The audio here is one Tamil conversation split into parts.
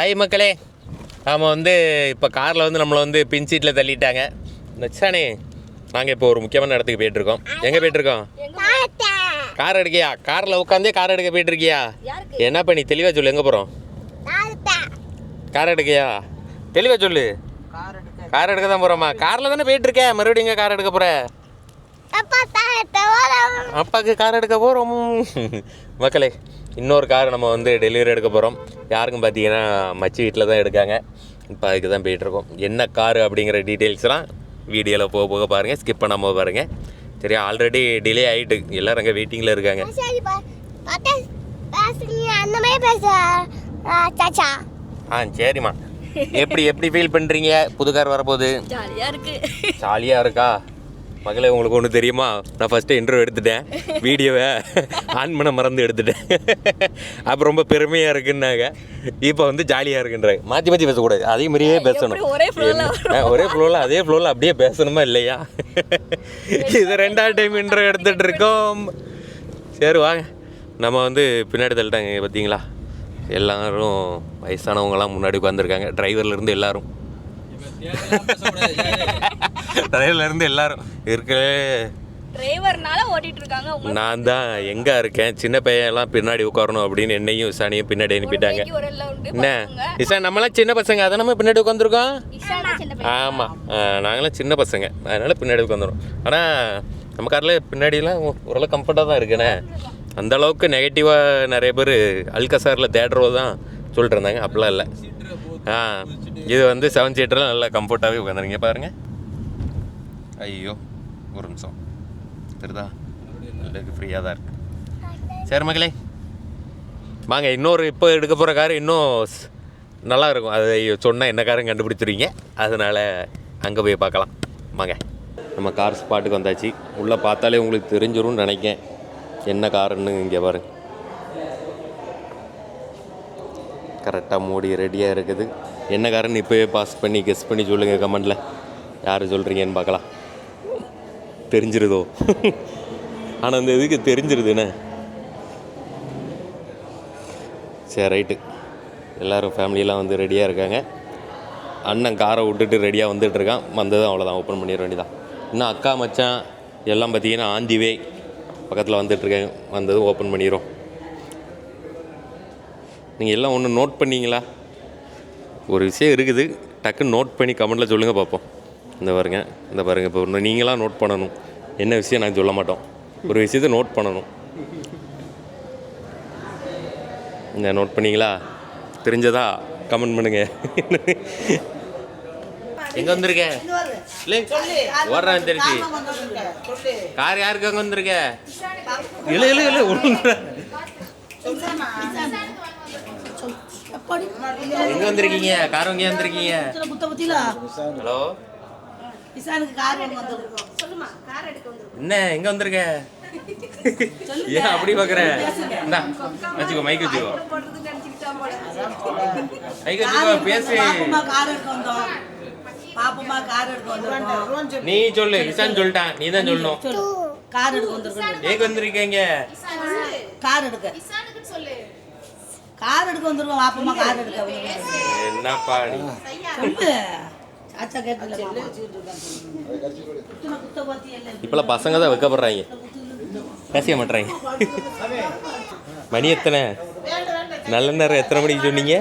ஹாய் மக்களே, நாம் வந்து இப்போ காரில் வந்து நம்மளை வந்து பின் சீட்டில் தள்ளிட்டாங்க. நச்சானே நாங்கள் இப்போ ஒரு முக்கியமான இடத்துக்கு போயிட்டுருக்கோம். எங்கே போயிட்டுருக்கோம்? கார் எடுக்கியா? காரில் உட்காந்தே கார் எடுக்க போயிட்டுருக்கியா? என்ன பண்ணி தெளிவாக சொல்லு, எங்கே போகிறோம்? கார் எடுக்கியா? தெளிவாக சொல்லு. கார் எடுக்க தான் போகிறோமா? காரில் தானே போயிட்டுருக்கேன், மறுபடியும் எங்கே கார் எடுக்க போகிற? அப்பாவுக்கு கார் எடுக்க போகிறோம். மக்களே, இன்னொரு கார் நம்ம வந்து டெலிவரி எடுக்க போகிறோம். யாருக்கும் பார்த்தீங்கன்னா மச்சி வீட்டில் தான் எடுக்காங்க. இப்போ அதுக்கு தான் போயிட்டுருக்கோம். என்ன காரு அப்படிங்கிற டீட்டெயில்ஸ்லாம் வீடியோவில் போக போக பாருங்கள், ஸ்கிப் பண்ணாமல் பாருங்கள். சரியா? ஆல்ரெடி டிலே ஆகிட்டு, எல்லோரும் அங்கே வெயிட்டிங்கில் இருக்காங்க. சரிம்மா. எப்படி ஃபீல் பண்ணுறீங்க? புது கார் வரப்போகுது, ஜாலியாக இருக்கா? மகளே, உங்களுக்கு ஒன்று தெரியுமா? நான் ஃபஸ்ட்டு இன்டர்வியூ எடுத்துட்டேன், வீடியோவை ஆன் பண்ண மறந்து எடுத்துட்டேன். அப்போ ரொம்ப பெருமையாக இருக்குன்னாங்க, இப்போ வந்து ஜாலியாக இருக்குன்றாங்க. மாற்றி பேசக்கூடாது, அதே மாதிரியே பேசணும். ஒரே ஃப்ளோவில் அதே ஃப்ளோவில் அப்படியே பேசணுமா இல்லையா? இது 2வது டைம் இன்டர்வியூ எடுத்துகிட்டு இருக்கோம். சரி வாங்க, நம்ம வந்து பின்னாடி தள்ளிட்டாங்க பார்த்தீங்களா? எல்லோரும் வயசானவங்களாம் முன்னாடி உட்காந்துருக்காங்க. டிரைவர்லேருந்து எல்லோரும் எல்லாரும் இருக்க டிரைவர்னால ஓட்டிட்டு இருக்காங்க. நான் தான் எங்கே இருக்கேன், சின்ன பையன் எல்லாம் பின்னாடி உட்காரணும் அப்படின்னு என்னையும் இசானியும் பின்னாடி அனுப்பிட்டாங்க. என்ன இசான், நம்மளாம் சின்ன பசங்க, அதை நம்ம பின்னாடி உட்காந்துருக்கோம். ஆமாம், நாங்களாம் சின்ன பசங்க, அதனால் பின்னாடி உட்காந்துரும். ஆனால் நம்ம காரில் பின்னாடிலாம் ஓரளவு கம்ஃபர்ட்டாக தான் இருக்குண்ணே. அந்தளவுக்கு நெகட்டிவாக நிறைய பேர் அல்கசாரில் தேடுறது தான் சொல்லிட்டு இருந்தாங்க. அப்படிலாம் இல்லை. இது வந்து 7 சீட்டரில் நல்லா கம்ஃபர்ட்டாகவே உட்காந்துருங்க. பாருங்கள். ஐயோ, ஒரு நிமிஷம் தெரியுதா? நல்லது, ஃப்ரீயாக தான் இருக்குது. சரி மக்களே, வாங்க, இன்னொரு இப்போ எடுக்க போகிற கார் இன்னும் நல்லா இருக்கும். அதை சொன்னால் என்ன காரும் கண்டுபிடிச்சிருவீங்க. அதனால் அங்கே போய் பார்க்கலாம். வாங்க, நம்ம கார் ஸ்பாட்டுக்கு வந்தாச்சு. உள்ளே பார்த்தாலே உங்களுக்கு தெரிஞ்சிரும்னு நினைக்கேன் என்ன காருன்னு. இங்கே பாருங்க, கரெக்டாக மூடி ரெடியாக இருக்குது. என்ன காரன்னு இப்போவே பாஸ் பண்ணி கெஸ் பண்ணி சொல்லுங்கள் கமெண்டில். யார் சொல்கிறீங்கன்னு பார்க்கலாம். தெரிஞ்சிருதோ? ஆனால் அந்த இதுக்கு தெரிஞ்சிருதுண்ணே. சரி, ரைட்டு. எல்லோரும் ஃபேமிலியெலாம் வந்து ரெடியாக இருக்காங்க. அண்ணன் காரை விட்டுட்டு ரெடியாக வந்துட்டுருக்கான். வந்ததும் அவ்வளோதான், ஓப்பன் பண்ணிட வேண்டியதான். இன்னும் அக்கா மச்சான் எல்லாம் பார்த்தீங்கன்னா ஆந்திவே பக்கத்தில் வந்துட்டுருக்காங்க. வந்ததும் ஓப்பன் பண்ணிடுறோம். நீங்கள் எல்லாம் ஒன்று நோட் பண்ணிங்களா? ஒரு விஷயம் இருக்குது, டக்குன்னு நோட் பண்ணி கமெண்டில் சொல்லுங்கள் பார்ப்போம். இந்த பாருங்கள். இப்போ ஒன்று நீங்களாம் நோட் பண்ணணும். என்ன விஷயம் நான் சொல்ல மாட்டோம், ஒரு விஷயத்தை நோட் பண்ணணும். இந்த நோட் பண்ணிங்களா? தெரிஞ்சதா கமெண்ட் பண்ணுங்க. எங்கே வந்திருக்க? இல்லை ஓடுறான் தெரிஞ்சு. கார் யாருக்கு அங்கே வந்திருக்க? இல்லை ஒன்று. எங்க வந்திருக்கீங்க? கார் எங்க வந்திருக்கீங்க? ஹலோ, என்ன எங்க வந்திருக்க? ஏன் அப்படி பாக்குற? வச்சுக்கோ, மைக் வச்சுக்கோ, பேசு. நீ சொல்லு. இசான் சொல்லிட்டான், நீ தான் சொல்லணும். எங்க வந்திருக்கீங்க? கார் எடுக்க வந்துருவோம். வாப்பமா கார் எடுக்க. என்னப்பா நீ? இப்பெல்லாம் பசங்க தான் வைக்கப்படுறாங்க, பேச மாட்டுறாங்க. மணி எத்தனை? நல்ல நேரம் எத்தனை மணிக்கு சொன்னீங்க?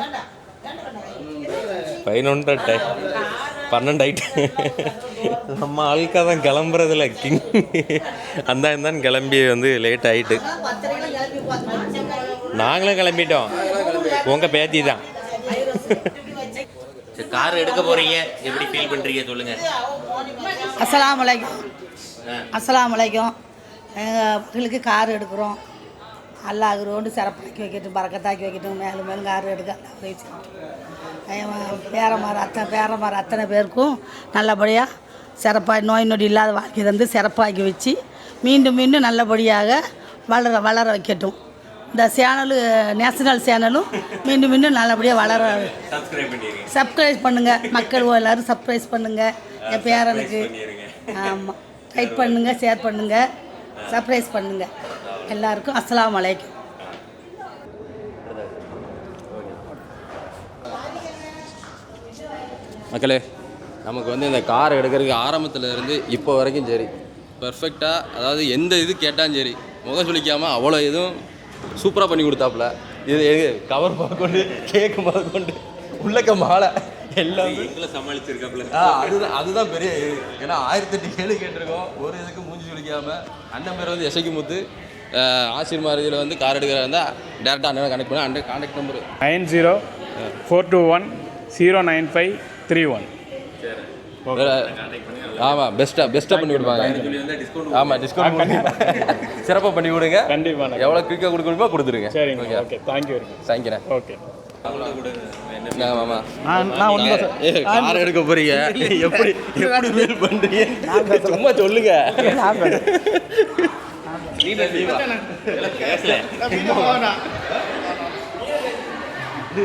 11 12 ஆயிட்டு. நம்ம ஆளுக்காக தான் கிளம்புறதில்ல. அந்த கிளம்பி வந்து லேட் ஆகிட்டு. நாங்களும் கிளம்பிட்டோம், உங்கள் பேத்தி தான். கார் எடுக்க போகிறீங்க, எப்படி ஃபீல் பண்ணுறீங்க சொல்லுங்கள். அஸ்ஸலாமு அலைக்கும். எங்கள் மக்களுக்கு கார் எடுக்கிறோம். அல்லாஹ் ரோண்டு சிறப்பாக்கி வைக்கட்டும், பறக்கத்தாக்கி வைக்கட்டும். மேலும் கார் எடுக்க பேரமார் அத்தனை பேருக்கும் நல்லபடியாக சிறப்பாக நோய் நொடி இல்லாத வாழ்க்கை தந்து சிறப்பாக்கி வச்சு மீண்டும் நல்லபடியாக வளர வைக்கட்டும். இந்த சேனலு நேஷனல் சேனலும் மீண்டும் நல்லபடியாக வளர. சப்ஸ்கிரைப் பண்ணுங்கள் மக்கள், எல்லோரும் சப்ஸ்கிரைப் பண்ணுங்கள். என் பேரனுக்கு ஆமாம், லைக் பண்ணுங்கள், ஷேர் பண்ணுங்கள், சப்ஸ்கிரைப் பண்ணுங்கள். எல்லாருக்கும் அஸ்ஸலாமு அலைக்கும். மக்களே, நமக்கு வந்து இந்த கார் எடுக்கிறதுக்கு ஆரம்பத்தில் இருந்து இப்போ வரைக்கும் சரி பர்ஃபெக்டாக, அதாவது எந்த இது கேட்டாலும் சரி முகம் சுளிக்காமல் அவ்வளோ இதுவும் சூப்பராக பண்ணி கொடுத்தாப்புல. இது கவர் பார்க்கொண்டு கேக்கு பார்க்கொண்டு உள்ளக்க மாலை எல்லாம் சமாளிச்சிருக்காப்புல. அதுதான் பெரிய இது. ஏன்னா 1008 கேள்வி கேட்டிருக்கோம், ஒரு இதுக்கு மூஞ்சி சுளிக்காமல். அண்ணன் பேர் வந்து எஸ்ஐக்கு முத்து. ஆசிர்மாரதியில் வந்து கார் எடுக்கிறதா இருந்தால் டேரெக்டாக அண்ணனை கனெக்ட் பண்ணி அண்ணன் கான்டாக்ட் நம்பர் 9042109531. ஆமாம், பெஸ்ட்டாக பண்ணி கொடுப்பாங்க. ஆமாம், டிஸ்கவுண்ட் சிறப்பாக பண்ணி கொடுங்க. கண்டிப்பாக எவ்வளோ குயிக்காக கொடுக்க முடியுமோ கொடுத்துருங்க. சரிங்க. Okay, thank you. தேங்க்யூண்ணே. ஓகே. கார் எடுக்க போறீங்க, எப்படி ஃபீல் பண்றீங்க? சும்மா சொல்லுங்க.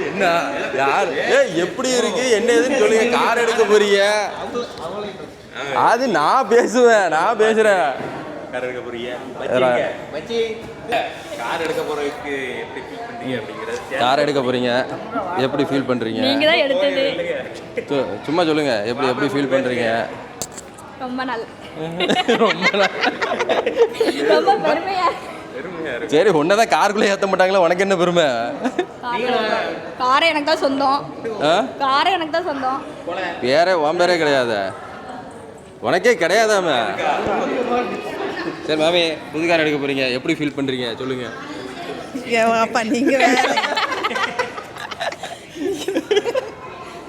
என்ன யார் எப்படி இருக்கு என்ன ஏதுன்னு சொல்லுங்க. கார் எடுக்க போறீங்க, அது நான் பேசுறேன். கார் எடுக்க போறீங்க, கார் எடுக்க போறதுக்கு எப்படி ஃபீல் பண்றீங்க அப்படிங்கிறது. கார் எடுக்க போறீங்க, எப்படி ஃபீல் பண்றீங்க? நீங்க தான் எடுத்தது. சும்மா சொல்லுங்க, எப்படி ஃபீல் பண்றீங்க? ரொம்ப நல்ல ரொம்ப ரொம்ப பெருமையா. சரி, உன்னதான் காருக்குள்ளே ஏற்ற மாட்டாங்களா? உனக்கு என்ன பெருமை? காரை எனக்கு தான் சொந்தம். ஆ? காரை எனக்கு தான் சொந்தம். பேரே உன் பேரே கிடையாது, உனக்கே கிடையாதாம. சரி மாமி, புது கார் எடுக்க போறீங்க, எப்படி ஃபீல் பண்றீங்க சொல்லுங்க. அப்பா நீங்கள்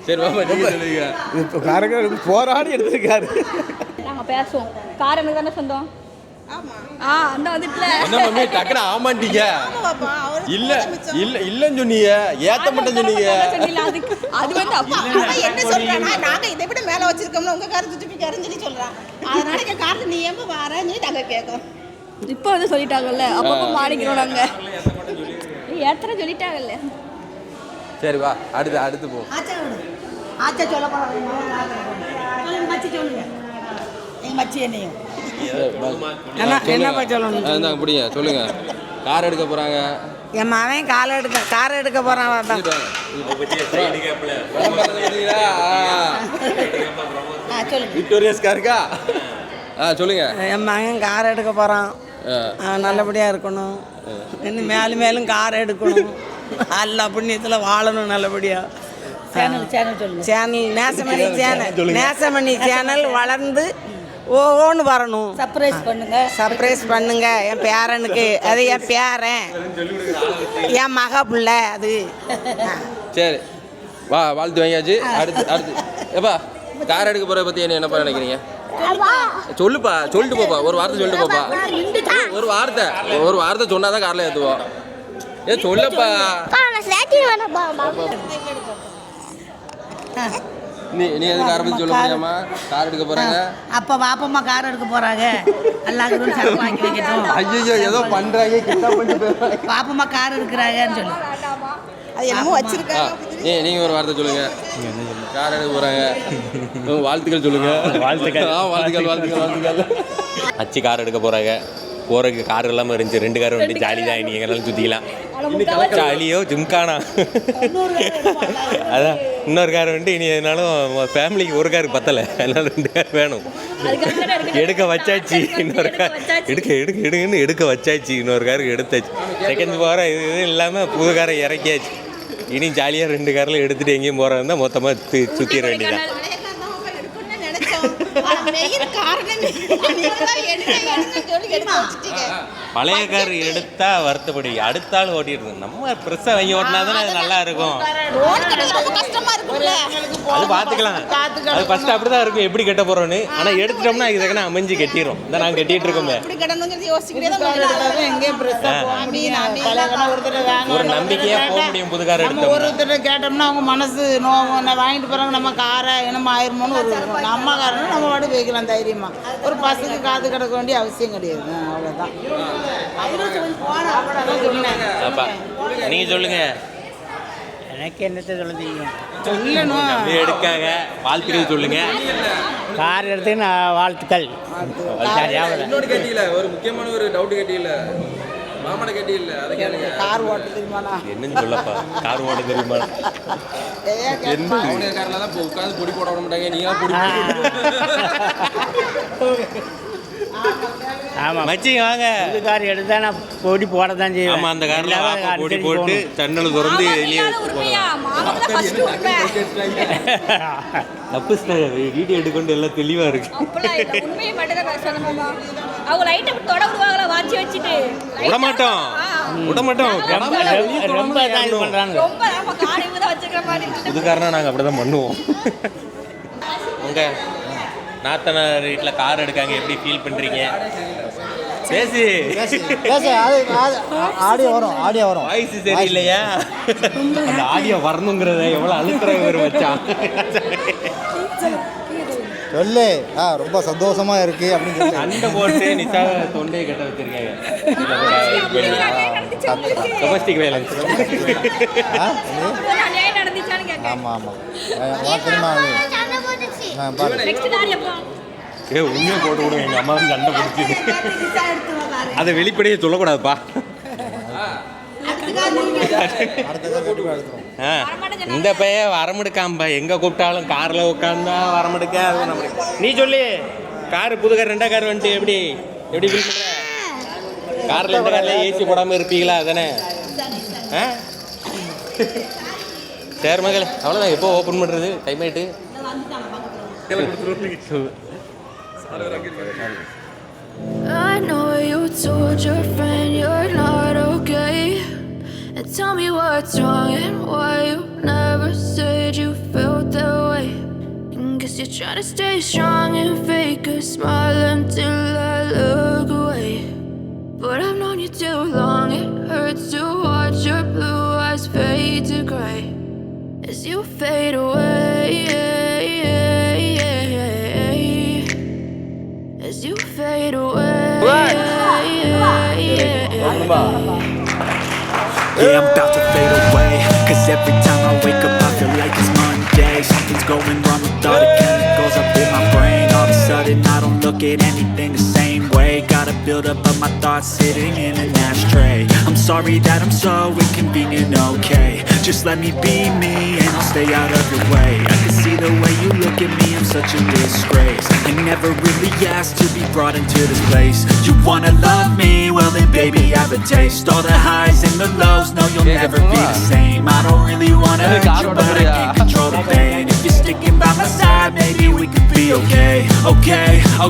சரி மாமா, நீங்க சொல்லுங்க. இப்போ காரங்க போராடி எடுத்திருக்காரு. நாங்க பேசுவோம். கார் எனக்கு தானே சொந்தம். அந்த வந்துட்டுல என்ன மாமி டக்குனு ஆமாண்டீங்க? இல்லன்னு சொன்னீங்க, ஏத்த மட்டும் சொன்னீங்க. அது வந்து அப்பா என்ன சொல்றானா, நாங்க இதை விட மேல வச்சிருக்கோம்ல, உங்க கார் சுத்திக்காருன்னு சொல்லி சொல்றான். அதனால என் கார்ல நீ ஏன் வரேன்னு நாங்க கேட்கோம். இப்போ வந்து சொல்லிட்டாங்கல்ல, அப்பப்போ மாறிக்கிறோம் நாங்க. எத்தனை சொல்லிட்டாங்கல்ல. சரி வா, அடுத்து போ. ஆச்சா சொல்ல போறாங்க. மச்சி சொல்லுங்க, எங்க மச்சி என்னையும் என்னப்பா சொல்லணும்? அப்படிங்க சொல்லுங்க. கார் எடுக்க போறாங்க. என் மகன் கார் எடுக்க போறான். விக்டோரியஸ் காருக்கா? சொல்லுங்க. என் மகன் கார் எடுக்க போறான், நல்லபடியா இருக்கணும், இன்னும் மேலும் மேலும் கார் எடுக்கணும், எல்லா புண்ணியத்தில் வாழணும் நல்லபடியா. சேனல் நேசமணி சேனல் வளர்ந்து ஓன்னு வரணும். சர்ப்ரைஸ் பண்ணுங்க என் பேரனுக்கு. அது என் பேரன், என் மக பிள்ளை அது. சரி வா, வாழ்த்து வாங்கியாச்சு. அடுத்து ஏப்பா, கார் எடுக்க போறத பத்தி என்னப்பா நினைக்கிறீங்க? சொல்லுப்பா, சொல்லிட்டு போப்பா, ஒரு வார்த்தை சொல்லிட்டு போப்பா. ஒரு வார்த்தை சொன்னாதான் கார்ல ஏற்றுவோம். சொல்லப்பா. நீ எது காரை பத்தி சொல்ல முடியாமா? கார் எடுக்க போறாங்க. அப்பா பாப்பம்மா கார் எடுக்க போறாங்க, எல்லாருக்கும் சரக்கு வாங்கி வைக்கட்டும். ஐயோ ஏதோ பண்றாங்க, பாப்பம்மா கார் எடுக்கிறாங்கன்னு சொல்லி அது என்னமோ வச்சிருக்காங்க. நீங்க ஒரு வார்த்தை சொல்லுங்க. கார் எடுக்க போறாங்க, வாழ்த்துக்கள் சொல்லுங்க. வாழ்த்துக்கள். அச்சு கார் எடுக்க போறாங்க. போறதுக்கு கார் இல்லாமல் இருந்துச்சு, 2 கார் வந்து ஜாலி தான். நீங்கள் எங்கனாலும் சுற்றிக்கலாம். ஜாலியோ ஜிம்கானா. அதான் இன்னொரு கார் வந்துட்டு இனி எதுனாலும் ஃபேமிலிக்கு ஒரு கார் பத்தலை, அதனால 2 கார் வேணும். எடுக்க வச்சாச்சு. இன்னொரு கார் எடுங்கன்னு எடுக்க வச்சாச்சு. இன்னொரு காருக்கு எடுத்தாச்சு. செகண்ட் போகிற இது இல்லாமல் புது காரை இறக்கியாச்சு. இனி ஜாலியாக 2 காரில் எடுத்துகிட்டு எங்கேயும் போகிறதா இருந்தால் மொத்தமாக சுற்றிட வேண்டியதான். பழைய கார் எடுத்தா வருத்தப்படி அடுத்த ஆள் ஓட்டிட்டு நம்ம பெருசா வாங்கி ஓட்டினா தானே அது நல்லா இருக்கும். அது பார்த்துக்கலாம். அது ஃபர்ஸ்ட் அப்படிதான் இருக்கும் எப்படி கட்ட போறோன்னு. ஆனா எடுத்துட்டோம்னா இதுக்கு அமைஞ்சு கட்டிடும். இந்த நாங்கள் கட்டிட்டு இருக்கோமே. ஒரு நம்பிக்கையா போக முடியும் புது கார் எடுத்தோம். ஒருத்தர் கேட்டோம்னா அவங்க மனசு நோவும், வாங்கிட்டு போறாங்க நம்ம காரை என்னமோ ஆயிருமோன்னு ஒரு நம்ம காரன்னு நம்ம வாடி வைக்கலாம் தைரியமா. ஒரு பஸ்ஸுக்கு காத்து கிடக்க வேண்டிய அவசியம் கிடையாது. அவ்வளோதான். நீங்க சொல்லுங்க. எனக்கு என்னத்தை சொல்லணும்? எடுக்காங்க வாழ்த்துக்கள் சொல்லுங்க. கார் எடுத்து நான் வாழ்த்துக்கள். இன்னொரு கேட்டீங்களா, ஒரு முக்கியமான ஒரு டவுட் கேட்டீங்களா? மாமனை கேட்டி இல்லை அதை கேளுங்க. கார் ஓட்ட தெரியுமாண்ணா? என்னன்னு சொல்லப்பா, கார் ஓட்ட தெரியுமா? அவனுடைய காரில் தான் இப்போ உட்காந்து பொடி போட விட மாட்டாங்க, நீங்க பொடி ஆமாம் மச்சி வாங்க. புது கார் எடுத்தா நான் பொடி போட தான் செய்வேன். ஆமா, அந்த காரில் வாப்பா பொடி போட்டு சன்னல் திறந்து வெளியே தப்பு வீடியோ எடுக்கொண்டு எல்லாம் தெளிவா இருக்கு. உண்மையை மட்டும் தான் சொல்லணுமா? அவங்க லைட்டை தொட விடுவாங்களா வாட்சி வச்சுட்டு? விட மாட்டோம், விட மாட்டோம். ரொம்ப தான் இது பண்ணுறாங்க. ரொம்ப நம்ம கார் இவங்க தான் வச்சுக்கிற மாதிரி இருக்கு. புதுக்காரனா நாங்கள் அப்படி தான் பண்ணுவோம். உங்க நாத்தனார் வீட்டில் கார் எடுக்காங்க, எப்படி ஃபீல் பண்ணுறீங்க? பேசி ஆடியோ வரும் வாய்ஸ் சரியில்லையா? அந்த ஆடியோ வரணுங்கிறத எவ்வளோ அழுத்துறவர் வச்சான். சொல்லு. ரொம்ப சந்தோஷமா இருக்கு அப்படின்னு சொல்லி சண்டை போட்டு நிச்சா தொண்டையை கட்ட வச்சிருக்காங்க. Domestic violence. அநியாயம் நடந்துச்சான்னு கேட்க. ஆமா ஆமா தெரியுமா பாரு. நெக்ஸ்ட் கார் எப்போ? உண்மையை போட்டு விடுங்க, எங்கள் அம்மா வந்து சண்டை பிடிச்சிது. அதை வெளிப்படையே சொல்லக்கூடாதுப்பா. இந்த பையன் வரமுடுக்காம்பா, எங்கே கூப்பிட்டாலும் காரில் உட்காந்தா வரமுடுக்க. நீ சொல்லி காரு புது கார், ரெண்டா கார் வந்துட்டு எப்படி ஃபீல் பண்ணுற? காரில் இந்த காரில் ஏசி போடாமல் இருப்பீங்களா? அதானே? சரி மகளே, அவ்வளோதான். எப்போ ஓப்பன் பண்ணுறது? டைம் ஆகிட்டு. I know you told your friend you're not okay, and tell me what's wrong and why you never said you felt that way. And guess you're trying to stay strong and fake a smile until I look away. But I've known you too long, it hurts to watch your blue eyes fade to gray as you fade away. As you fade away. Yeah, I'm about to fade away, 'cause every time I wake up I feel like it's Monday. Something's going wrong with all the chemicals up in my brain. All of a sudden I don't look at anything the same way. Gotta build up of my thoughts sitting in an ashtray. I'm sorry that I'm so inconvenient, okay? Just let me be me and I'll stay out of your way. I can see the way you look at me, I'm such a disgrace. I never really asked to be brought into this place. You wanna love me? Well then baby have a taste. All the highs and the lows, no you'll never be the same. I don't really wanna hurt you, but I can't control the pain. If you're sticking by my side, maybe we could be okay.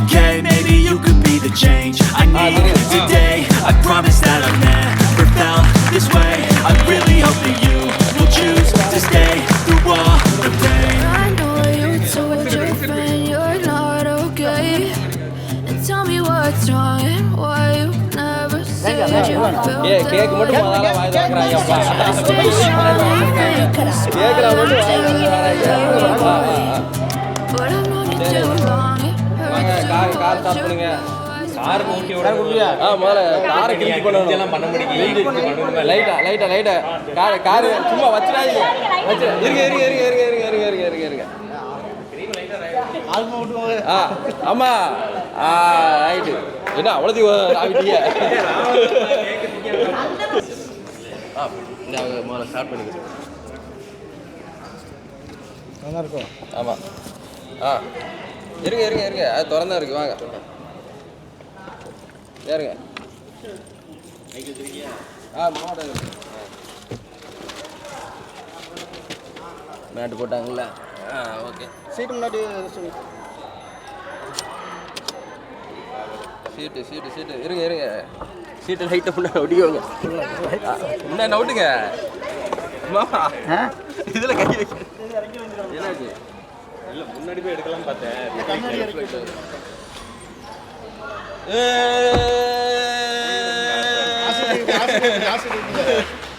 Okay, maybe you could be the change I need today. I promise that I've never felt this way. I really hope that you will choose to stay through all the pain. I know you told your friend you're not okay, and tell me what's wrong and why you never said you felt that way. கேக்கு மட்டும் முதல்ல வாய் திறக்கிறாங்கப்பா. Stay strong and fake a smile until I look away. But I've known you too long, it hurts to car watch start your பண்ணுங்க. காருக்கு ஊட்டி விட முடியா? முதல்ல காரை கிழிச்சு பண்ணணும். இதெல்லாம் பண்ண முடியும். லைட்டா காரு சும்மா வச்சிடாதீங்க. இருங்க. ஆமா ரைட்டு. என்ன அவ்வளோத்தையும் ஆகிட்டீங்க? முதல்ல ஸ்டார்ட் பண்ணுங்க. நல்லா இருக்கும். ஆமாம். இருங்க அது திறந்தா இருக்கு. வாங்க ஏறுங்க. மேட்டு போட்டாங்கல்ல? ஓகே. சீட்டு முன்னாடி சீட்டு இருங்க. சீட்டு லைட்டை முன்னாடி ஒடிக்கோங்க. முன்னாடி நவுட்டுங்க மாமா. இதில் கை வைக்க என்னாச்சு? இல்லை, முன்னாடி போய் எடுக்கலாம் பார்த்தேன்.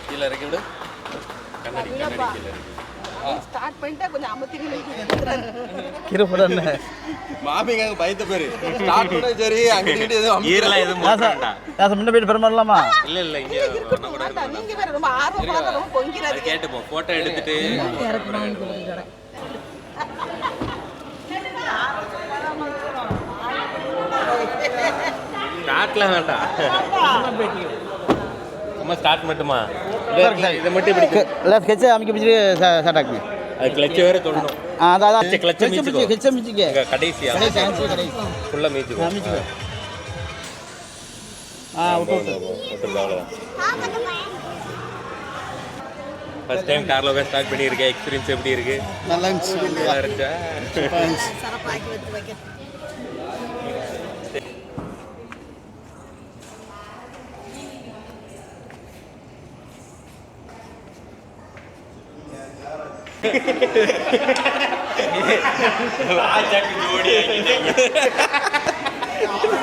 கீழே இறக்கி விடு. கண்ணாடி கீழே ஸ்டார்ட் பண்ணிட்டா கொஞ்சம் அமர்த்தி மாமிங்க பயத்த பேரு ஸ்டார்ட் பண்ண சரி அங்கிட்டு எதுவும் ஈரலாம் எதுவும் முன்ன போயிட்டு பெருமாடலாமா? இல்ல இங்க நீங்க வேற ரொம்ப ஆர்வமா ரொம்ப பொங்கிறாரு. கேட்டுப்போம். போட்டோ எடுத்துட்டு ஸ்டார்ட்ல வேண்டாம். சும்மா ஸ்டார்ட் மட்டுமா இதை மட்டும் இப்படி இல்லை ஸ்கெட்சை அமைக்க பிடிச்சிட்டு ஸ்டார்ட் ஆக்குங்க. அது கிளச்சு வேற தொடணும். அதான் கிளச்சை மீச்சுக்கோ. கிளச்சை மிச்சிக்க கடைசியா ஃபுல்லாக மீச்சுக்கோ. விட்டுருக்கா அவ்வளோதான். ஃபர்ஸ்ட் டைம் காரில் உட்காந்து ஸ்டார்ட் பண்ணியிருக்கேன். எக்ஸ்பீரியன்ஸ் எப்படி இருக்கு? நல்லா இருந்துச்சு. நல்லா இருந்துச்சா? சிறப்பாக்கி வைக்க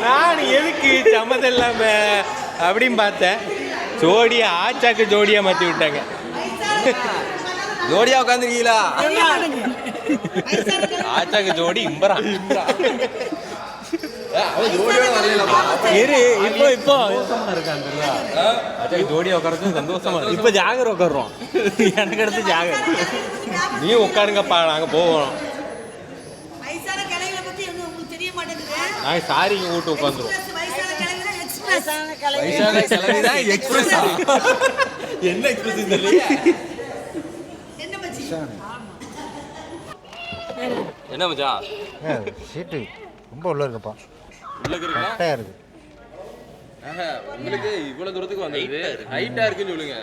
நான் எதுக்கு சம்மதம் இல்லாம அப்படின்னு பார்த்தேன். ஜோடியா ஆச்சாக்கு ஜோடியா மாற்றி விட்டாங்க. ஜோடியாக உட்காந்துருக்கீங்களா? ஆச்சாக்கு ஜோடி இம்பரா. அவன் ஜோடியோட வரலப்பா. இரு இப்போ ஆச்சாக்கு ஜோடியா உட்காரது சந்தோஷமா இருக்கு. இப்போ ஜாகர் உட்காடுறோம். எனக்கு அடுத்து ஜாகர். நீ உட்காருங்கப்பா, நாங்கள் போவோம். வயசான கிளைகளை பற்றி உங்களுக்கு தெரிய மாட்டேங்குது. நாங்கள் சாரிங்க வீட்டு உட்காந்துருவோம். வயசான கிளைகளை வயசான கிளவி தான் எக்ஸ்பிரஸ். என்ன எக்ஸ்பிரஸ் தெரியல. என்ன மச்சான் சீட்டு ரொம்ப உள்ள இருக்குப்பா. உள்ள இருக்கா? கரெக்டாக இருக்கு. உங்களுக்கு இவ்வளவு தூரத்துக்கு வந்தது ஹைட்டா இருக்குன்னு சொல்லுங்க.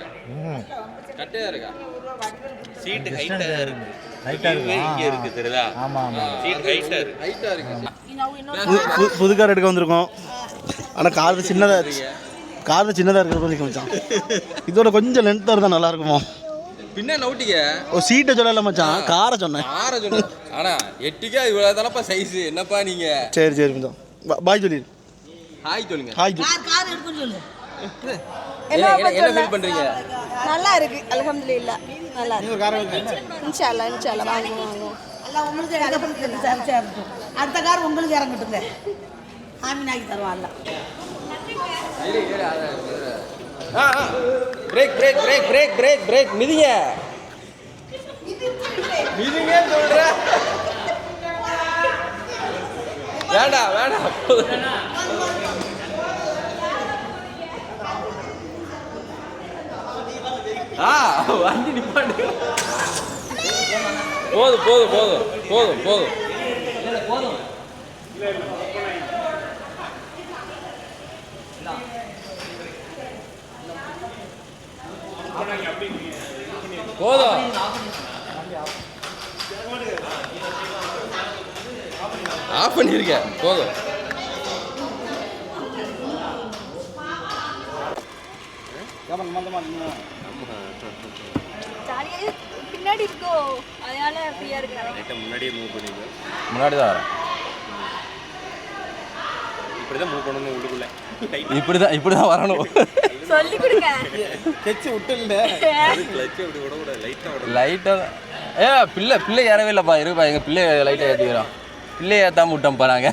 கட்டையா இருக்கா? சீட்டு ஹைட்டா இருக்கு. ஹைட்டா இருக்கு. இங்க இருக்கு தெரியுதா? ஆமாம் ஆமாம். சீட் ஹைட்டா இருக்கு. ஹைட்டா இருக்கு. புது கார் எடுக்க வந்திருக்கோம். ஆனால் கார் சின்னதாக இருக்கிறது மச்சான். இதோட கொஞ்சம் லென்த்தாக இருந்தால் நல்லா இருக்குமோ? பின்ன நவுட்டிங்க ஒரு சீட்டை சொல்லல மச்சான், காரை சொன்னேன். ஆற சொன்னேன். ஆனா எட்டிக்கா இவ்வளவு தானப்பா சைஸ். என்னப்பா நீங்க? சரி மச்சான், பாய் சொல்லிடு. ஹாய் சொல்லுங்க. ஹாய் கார் எடுக்குன்னு சொல்லு. என்ன ஃபீல் பண்றீங்க? நல்லா இருக்கு, அல்ஹம்துலில்லாஹ். நல்லா இருக்கு. இன்ஷா அல்லாஹ் வாங்குவோம். எல்லாம் உங்களுக்கு இறங்கட்டும். அடுத்த கார் உங்களுக்கு இறங்கட்டுங்க. ஆமினாக்கி தருவான்ல. Brake brake brake brake brake brake மிதிங்க. மிதிங்கன்னு சொல்ற. வேண்டாம் வேண்டாம். வண்டி நிப்பாட்டு. போதும் போதும் போதும் போதும் போதும். போதும். ஆஃப் பண்ணிருக்கேன். போதும். பின்னாடி இருக்கோ, அதனால ஃப்ரீயா இருக்கு. முன்னாடியே மூவ் பண்ணிடுவேன். முன்னாடி தான் வரேன். இப்படிதான் மூவ் பண்ணணும் உள்ளுக்குள்ள. இப்படிதான் வரணும். சொல்லி கொடுங்க. கெச்சு விட்டு இல்லை, கிளட்ச் அப்படி விடக்கூடாது. லைட்டா பிள்ளை ஏறவே இல்லைப்பா. இருப்பா, எங்கள் பிள்ளை லைட்டாக ஏற்றிக்கிறோம். பிள்ளை ஏற்றாம விட்டோம் பாருங்க.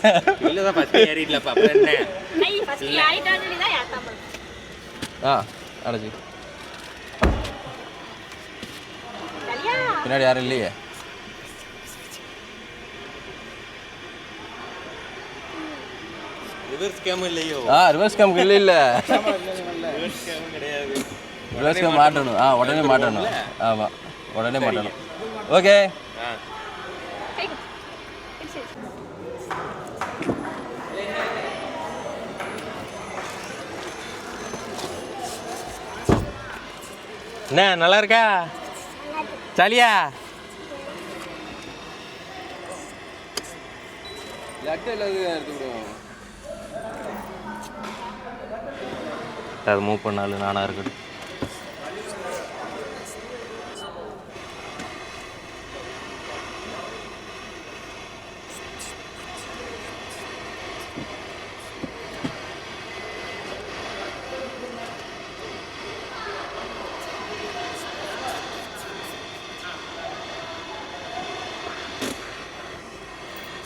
இல்லை தான் ஃபஸ்ட்டு ஏறிடலப்பா. அப்புறம் என்ன? அடைச்சி பின்னாடி யாரும் இல்லையே. ரிவர்ஸ் கேம் இல்லையோ? ரிவர்ஸ் கேம் இல்லை. ரிவர்ஸ் கேம் கிடையாது. ரிவர்ஸ் கேம் மாட்டணும். உடனே மாட்டணும். ஆமாம், உடனே மாட்டணும். ஓகே. என்ன நல்லா இருக்கா? சாலியா? அது மூவ் பண்ணாலும் நானாக இருக்கட்டும்.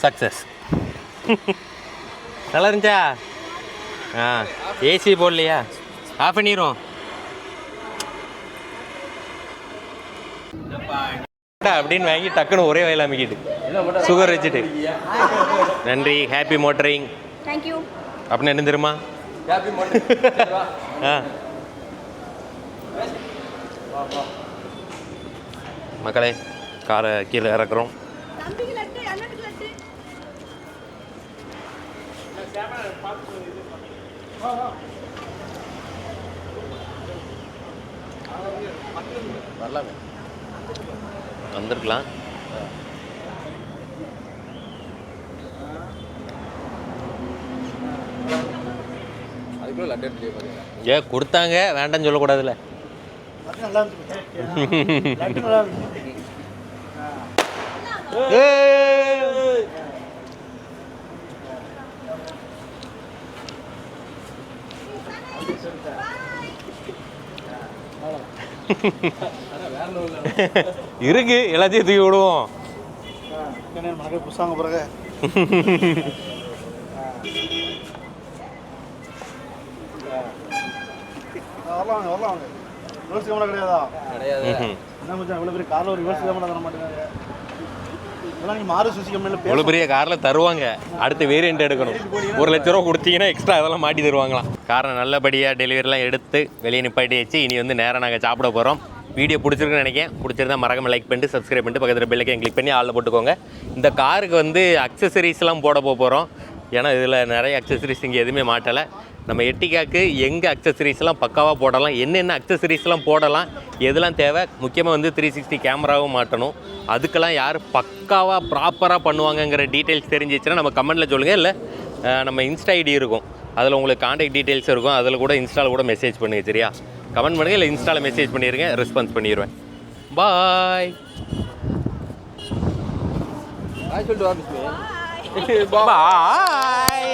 சக்ஸஸ். நல்லா இருந்துச்சா? ஏசி போடலையா? ஆஃப் பண்ணிடுவோம். அப்படின்னு வாங்கி டக்குன்னு ஒரே வயல் அமைக்கிட்டு சுகர் வச்சுட்டு. நன்றி. Happy motoring. தேங்க்யூ. அப்படின்னு என்ன தெரியுமா? மக்களே காரை கீழே இறக்குறோம். வரலாமே வந்திருக்கலாம். அதுக்குள்ள லட்டு எடுத்து பார்த்தீங்களா? ஏன் கொடுத்தாங்க வேண்டாம்னு சொல்லக்கூடாதுல்ல. நல்லா இருந்துச்சு. நல்லா இருந்துச்சு. இருக்கு எல்லாத்தையும் தூக்கி விடுவோம். மனக்கே புதுசாங்க பிறகு வரலாம் வரலாம் ரிவர்ஸ் கேமரா கிடையாதா? கிடையாது. என்ன மச்சான் இவ்வளோ பெரிய காரில் ஒரு ரிவர்ஸ் கேமரா தர மாட்டேங்கிறாங்க. இதெல்லாம் நீங்கள் மாறு சுசி கம்பெனியில் இவ்வளோ பெரிய காரில் தருவாங்க. அடுத்து வேரியண்ட் எடுக்கணும். 1 லட்ச ரூபா கொடுத்தீங்கன்னா எக்ஸ்ட்ரா அதெல்லாம் மாட்டி தருவாங்களாம். காரை நல்லபடியாக டெலிவரிலாம் எடுத்து வெளியே நிப்பாட்டி வச்சு இனி வந்து நேராக நாங்கள் சாப்பிட போகிறோம். வீடியோ பிடிச்சிருக்குன்னு நினைக்கிறேன். பிடிச்சிருந்தா மறக்காம லைக் பண்ணிட்டு சப்ஸ்கிரைப் பண்ணிட்டு பக்கத்தில் பெல்லைக்கன் கிளிக் பண்ணி ஆளில் போட்டுக்கோங்க. இந்த காருக்கு வந்து அக்சசரிஸ்லாம் போட போகிறோம். ஏன்னா இதில் நிறைய அக்சசரிஸ் இங்கே எதுவுமே மாட்டலை. நம்ம எர்டிகாக்கு எங்கே அக்சசரிஸ்லாம் பக்காவாக போடலாம், என்னென்ன அக்சசரிஸ்லாம் போடலாம், எதெல்லாம் தேவை, முக்கியமாக வந்து 360 கேமராவும் மாட்டணும். அதுக்கெல்லாம் யார் பக்காவாக ப்ராப்பராக பண்ணுவாங்கங்கிற டீட்டெயில்ஸ் தெரிஞ்சிச்சுன்னா நம்ம கமெண்ட்டில் சொல்லுங்கள். இல்லை நம்ம இன்ஸ்டா ஐடி இருக்கும், அதில் உங்களுக்கு காண்டாக்ட் டீட்டெயில்ஸ் இருக்கும். அதில் கூட இன்ஸ்டாவில் கூட மெசேஜ் பண்ணுங்க. சரியா? கமெண்ட் பண்ணுங்கள், இல்லை இன்ஸ்டாவில் மெசேஜ் பண்ணிடுங்க, ரெஸ்பான்ஸ் பண்ணிடுவேன். பாய் சொல்லிட்டு வா. பாய்.